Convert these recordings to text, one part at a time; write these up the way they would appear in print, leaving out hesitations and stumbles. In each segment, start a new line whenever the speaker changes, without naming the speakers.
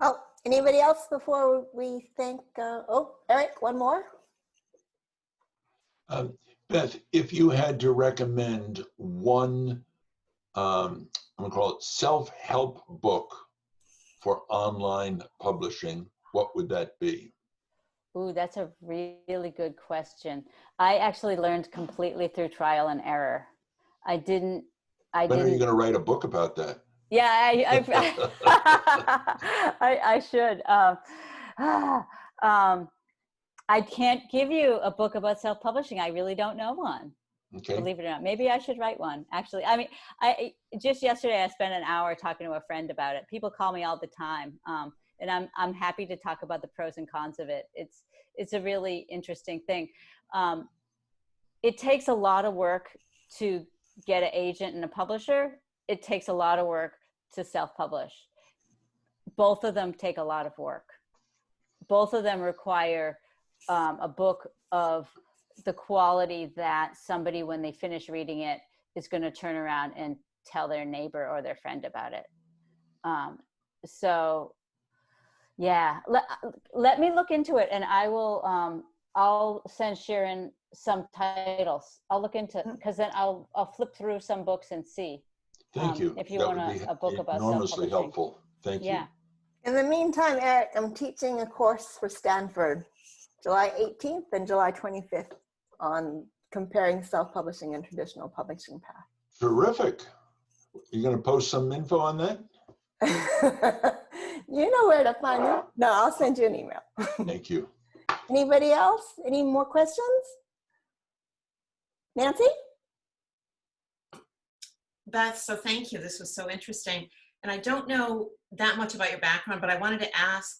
Oh, anybody else before we thank, oh, Eric, one more?
Beth, if you had to recommend one, I'm gonna call it self-help book for online publishing, what would that be?
Ooh, that's a really good question. I actually learned completely through trial and error. I didn't.
When are you going to write a book about that?
Yeah, I should. I can't give you a book about self-publishing. I really don't know one.
Okay.
Believe it or not. Maybe I should write one. Actually, I mean, I just yesterday I spent an hour talking to a friend about it. People call me all the time, and I'm happy to talk about the pros and cons of it. It's a really interesting thing. It takes a lot of work to get an agent and a publisher. It takes a lot of work to self-publish. Both of them take a lot of work. Both of them require a book of the quality that somebody, when they finish reading it, is going to turn around and tell their neighbor or their friend about it. So yeah, let me look into it, and I will, I'll send Sharon some titles. I'll look into, because then I'll flip through some books and see.
Thank you.
If you
That
want
would be
a book about
enormously
self-publishing.
helpful. Thank you.
In the meantime, Eric, I'm teaching a course for Stanford, July 18th and July 25th on comparing self-publishing and traditional publishing path.
Terrific. You're going to post some info on that?
You know where to find it. No, I'll send you an email.
Thank you.
Anybody else? Any more questions? Nancy?
Beth, so thank you. This was so interesting. And I don't know that much about your background, but I wanted to ask,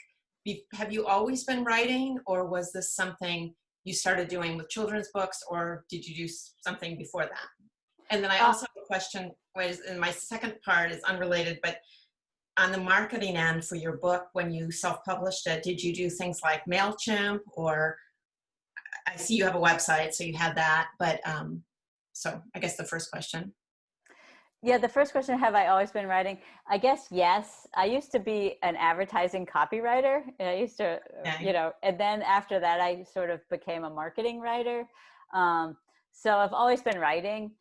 have you always been writing, or was this something you started doing with children's books, or did you do something before that? And then I also have a question, and my second part is unrelated, but on the marketing end for your book, when you self-published it, did you do things like MailChimp, or I see you have a website, so you had that, but so I guess the first question.
Yeah, the first question, have I always been writing? I guess yes. I used to be an advertising copywriter. And I used to, you know, and then after that, I sort of became a marketing writer. So I've always been writing.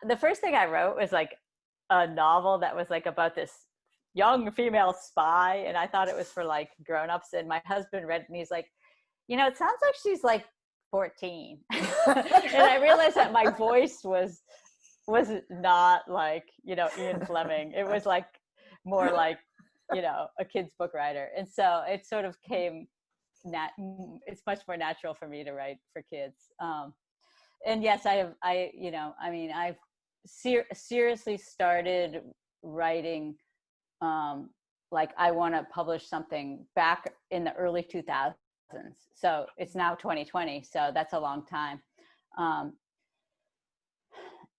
The first thing I wrote was like a novel that was like about this young female spy. And I thought it was for like grownups. And my husband read it and he's like, you know, it sounds like she's like 14. And I realized that my voice was not like, you know, Ian Fleming. It was like more like, you know, a kid's book writer. And so it sort of came, it's much more natural for me to write for kids. And yes, you know, I mean, I've seriously started writing, like I want to publish something back in the early 2000s. So it's now 2020. So that's a long time.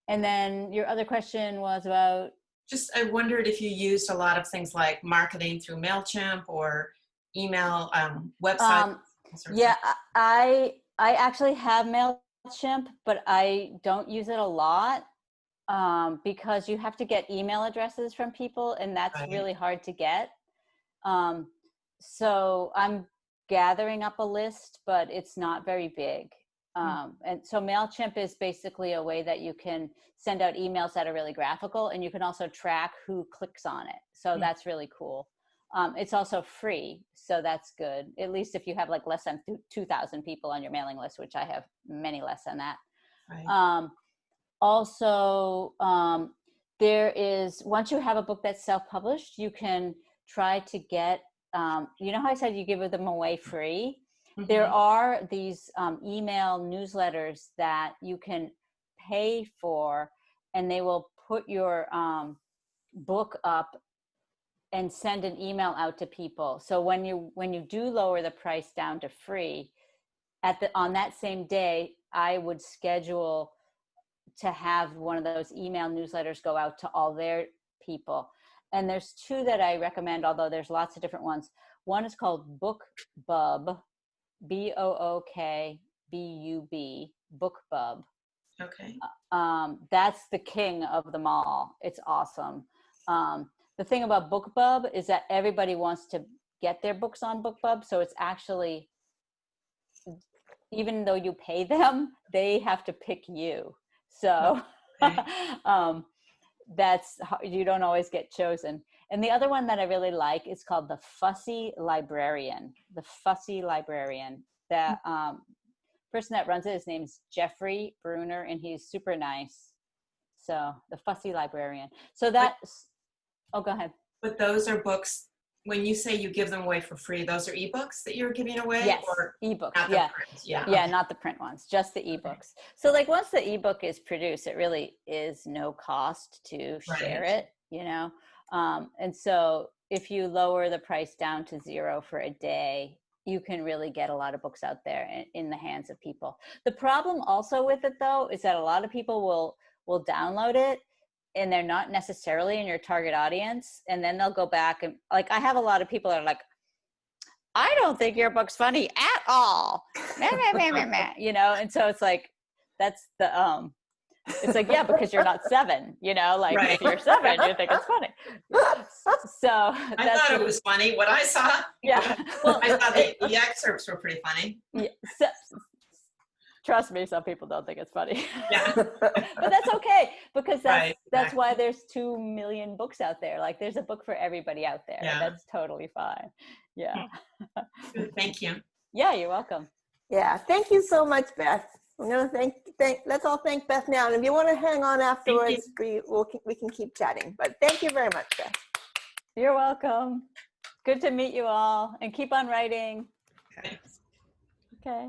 And then your other question was about?
Just, I wondered if you used a lot of things like marketing through MailChimp or email, website.
Yeah, I actually have MailChimp, but I don't use it a lot because you have to get email addresses from people, and that's really hard to get. So I'm gathering up a list, but it's not very big. And so MailChimp is basically a way that you can send out emails that are really graphical, and you can also track who clicks on it. So that's really cool. It's also free, so that's good. At least if you have like less than 2,000 people on your mailing list, which I have many less than that. Also, there is, once you have a book that's self-published, you can try to get, you know how I said you give them away free? There are these email newsletters that you can pay for, and they will put your book up and send an email out to people. So when you do lower the price down to free, on that same day, I would schedule to have one of those email newsletters go out to all their people. And there's two that I recommend, although there's lots of different ones. One is called BookBub. BookBub, BookBub.
Okay.
That's the king of them all. It's awesome. The thing about BookBub is that everybody wants to get their books on BookBub. So it's actually, even though you pay them, they have to pick you. So you don't always get chosen. And the other one that I really like is called The Fussy Librarian. The Fussy Librarian. The person that runs it, his name's Jeffrey Bruner, and he's super nice. So The Fussy Librarian. So that's, oh, go ahead.
But those are books, when you say you give them away for free, those are ebooks that you're giving away?
Yes,
or
ebooks,
not the
yeah.
print? Yeah,
Yeah,
okay.
not the print ones, just the ebooks. So like once the ebook is produced, it really is no cost to share it, you know? And so if you lower the price down to $0 for a day, you can really get a lot of books out there in the hands of people. The problem also with it though, is that a lot of people will download it and they're not necessarily in your target audience. And then they'll go back and like, I have a lot of people that are like, I don't think your book's funny at all. You know? And so it's like, that's the, it's like, yeah, because you're not 7, you know, like
Right.
if you're 7, you think it's funny. So
I thought it was funny. What I saw,
yeah. Well,
I thought the excerpts were pretty funny.
yeah, so, trust me, some people don't think it's funny.
Yeah.
But that's okay, because that's
Right,
that's why there's 2 million books out there. Like there's a book for everybody out there.
Yeah.
That's totally fine. Yeah.
Thank you.
Yeah, you're welcome.
Yeah, thank you so much, Beth. I'm gonna let's all thank Beth now. And if you want to hang on afterwards, we can keep chatting. But thank you very much, Beth.
You're welcome. Good to meet you all, and keep on writing.
Okay.
Okay.